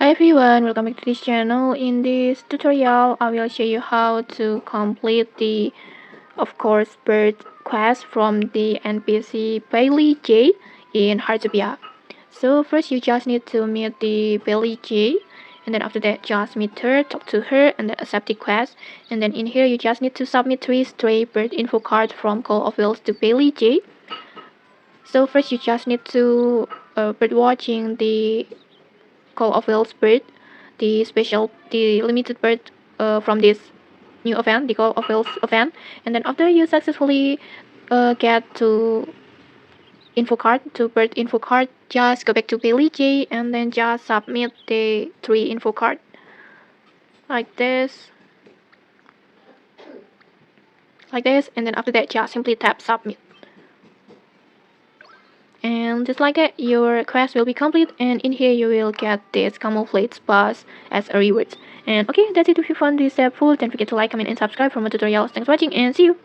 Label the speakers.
Speaker 1: Hi everyone, welcome back to this channel. In this tutorial, I will show you how to complete the, of course, bird quest from the NPC Bailey J in Heartopia. So first you just need to meet the Bailey J, and then after that just meet her, talk to her, and then accept the quest. And then in here you just need to submit 3 stray bird info cards from Call of Wheels to Bailey J. So first you just need to bird watching the Call of Wheels bird, the limited bird from this new event, the Call of Wheels event. And then after you successfully get to bird info card, just go back to Bailey J and then just submit the 3 info card like this, and then after that just simply tap submit. And just like that, your quest will be complete, and in here you will get this Camouflage Bush as a reward. And okay, that's it. If you found this helpful, don't forget to like, comment, and subscribe for more tutorials. Thanks for watching, and see you!